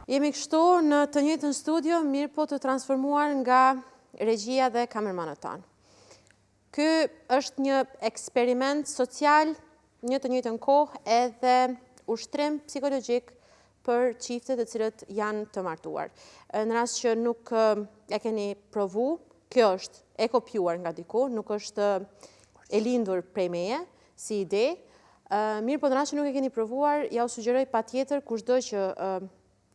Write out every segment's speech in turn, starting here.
Jemi kështu në të njëjtën studio, mirë po të transformuar nga regjia dhe kamermanët tanë. Ky është një eksperiment social, një të njëjtën kohë edhe ushtrim psikologjik për çiftet të cilët janë të martuar. Në rast që nuk e keni provu, kjo është e kopjuar nga diku, nuk është e lindur prej meje, si ide. Mirë po në rast që nuk e keni provuar, ja u sugjeroj patjetër kushdo që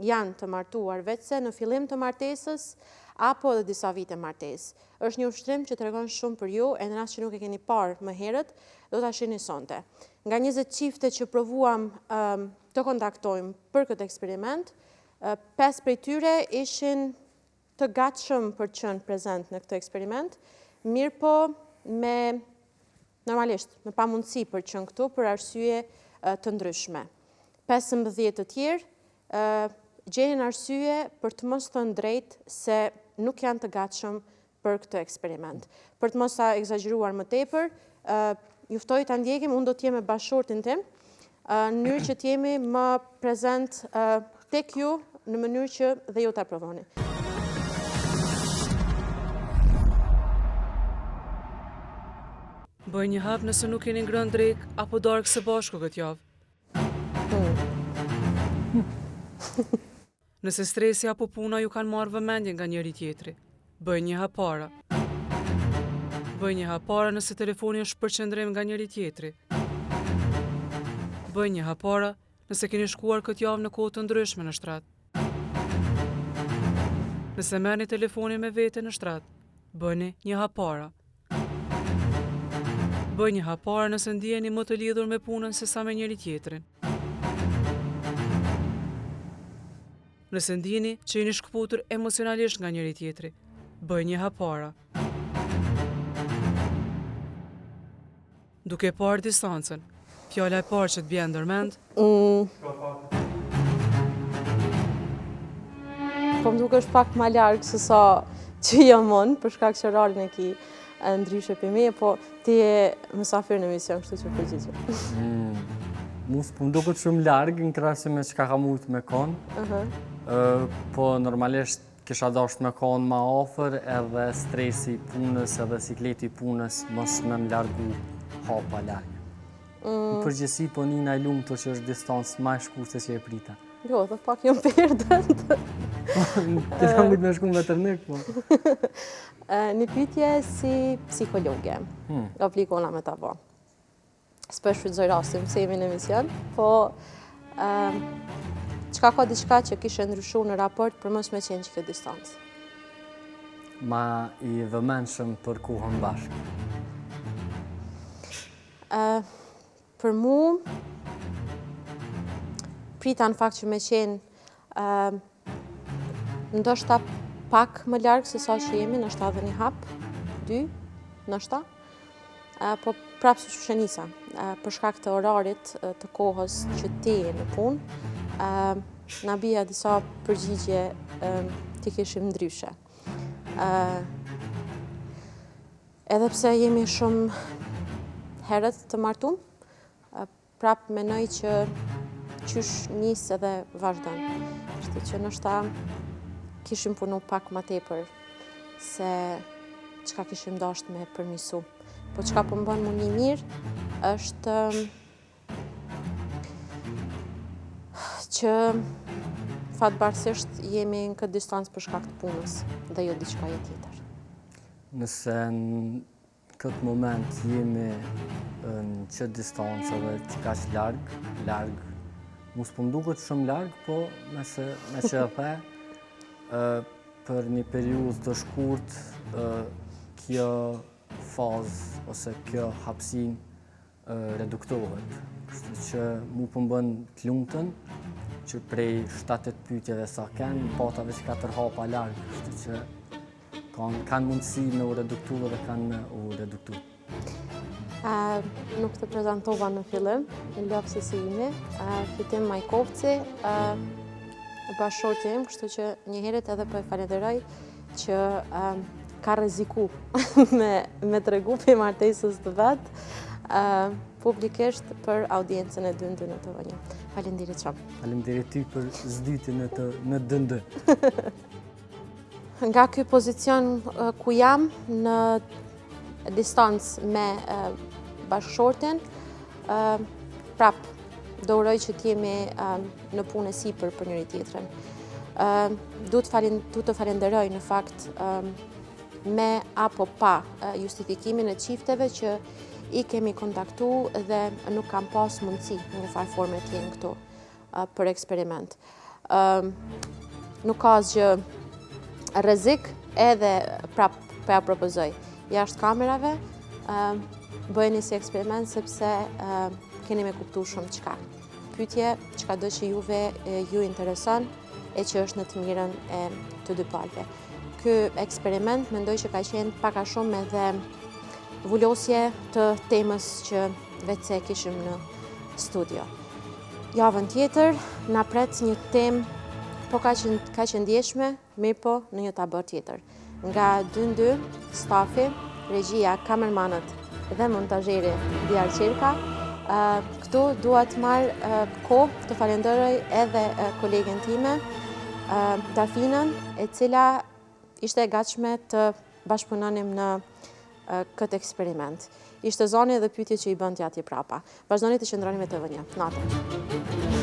janë të martuar, vetëse në fillim të martesës, apo edhe disa vite martesë. Është një ushtrim që tregon shumë për ju, e në rast që nuk e keni parë më herët, do ta shihni sonte. Nga 20 çifte që provuam të kontaktojmë për këtë eksperiment, 5 prej tyre ishin të gatshëm për të qenë prezent në këtë eksperiment, mirë po normalisht, me pamundësi për të qenë këtu për arsye të ndryshme. 15 të tjerë gjenin arsye për të mos thënë drejt se nuk janë të gatshëm për këtë eksperiment. Për të mos ta egzageruar më tepër, ju ftoj ta ndjekim, unë do të jem me bashkëshortin tim, në mënyrë që të jemi më prezent tek ju, në mënyrë që dhe ju ta provoni. Bëj një hap nëse nuk keni ngrënë drek apo darkë së bashku këtë javë. Nëse stresi apo puna ju kanë marrë vëmendje nga njëri tjetri, bëj një hap para. Bëj një hap para nëse telefoni është përqendrim nga njëri tjetri. Bëj një hap para nëse keni shkuar këtë javë në kohë të ndryshme në shtrat. Nëse merrni telefonin me vete në shtrat, bëni një hap para. Bëj një hap para nëse ndiheni më të lidhur me punën se sa me njëri tjetrin. Nëse ndiheni që jeni shkëputur emocionalisht nga njëri tjetri, bëj një hap para. Duke parë distancën, fjala e parë që të bjen ndërmend. Po më dukesh pak më larg se sa që jam unë, për shkak që oralin e ki ndryshe për me, po ti je mysafir në emision, kështu që përgjigje. Mus po më duket shumë larg në krahasim me çka kam mujt me kon. Po normalisht kisha dashur me kon më afër, edhe stresi i punës edhe sikleti i punës mos më largu hapa larg. Në përgjithësi po nina e lumtur që është distancë më e shkurtër që e prita. Jo, dhe pak jam perdent. Këta mujt me shku me tërnik, po. Një pyetje si psikologe, obligona me ta bë. S'po e shfrytëzoj rastin se jemi në emision, po çka ka diçka që kishe ndryshuar në raport për mos me qenë që këtë distancë? Ma i vëmendshëm për kohën bashkë. Për mu, prita në fakt që me qenë ndoshta pak më larg se sa që jemi, ndoshta edhe një hap, 2, ndoshta. Po prapë së shënisa, për shkak të orarit të kohës që ti je në punë, na bija disa përgjigje ti kishim ndryshe. Edhe pse jemi shumë herët të martum, prapë menoj që qysh nis edhe vazhdon. Kështu që ndoshta kishim punu pak më tepër se çka kishim dashur me përmirësu. Po çka po më bën më një mirë është që fatbarësisht jemi në këtë distancë për shkak të punës dhe jo diçka tjetër. Nëse në këtë moment jemi në qëtë distancë dhe që ka që larg, mos po më duket shumë larg, po me që e the, për një periudhë të shkurt, kjo fazë ose kjo hapsin reduktohet. Kështu që mu po më bën të lumtun që prej 7-8 pyetjeve sa kanë, pata veç 4 hapa larg, kështu që kanë mundësi me u reduktu dhe kanë me u reduktu. Nuk të prezentova në fillim, në lapsës ime, Fitim Majkovci, bashkëshorti im, kështu që një herët edhe po e falenderoj që ka rreziku me tregu për martesës të vetë, publikisht për audiencën e DND në të vënjë. Faleminderit shumë. Faleminderit ty për zdytin në DND. Nga ky pozicion ku jam në distancë me bashkëshorten, prap do uroj që t'jemi në punë e sipër për njëri tjetrën. Du të falenderoj në fakt me apo pa justifikimin e çifteve që I kemi kontaktu dhe nuk kam pas mundësi në një farë forme të jenë këtu për eksperiment. Nuk ka asgjë rrezik edhe prap ja propozoj. Jashtë kamerave, bëjeni si eksperiment sepse keni me kuptu shumë çka. Pyetje çka do që juve ju intereson e që është në të mirën e të dy palëve. Ky eksperiment mendoj që ka qenë pak a shumë edhe vullosje të temës që vetë se kishim në studio. Javën tjetër na pret një temë po ka që ndjeshme, mirë po në një tabër tjetër. Nga DND, stafi, regjia, kamermanët dhe montazheri Diar Qerka, këtu dua të marr kohë të falenderoj edhe kolegen time, Dafinën, e cila ishte e gatshme të bashkëpunonim në këtë eksperiment. Ishte zoni dhe pyetje që I bën t'jati prapa. Vazhdoni të qëndroni me të vënja. Natën.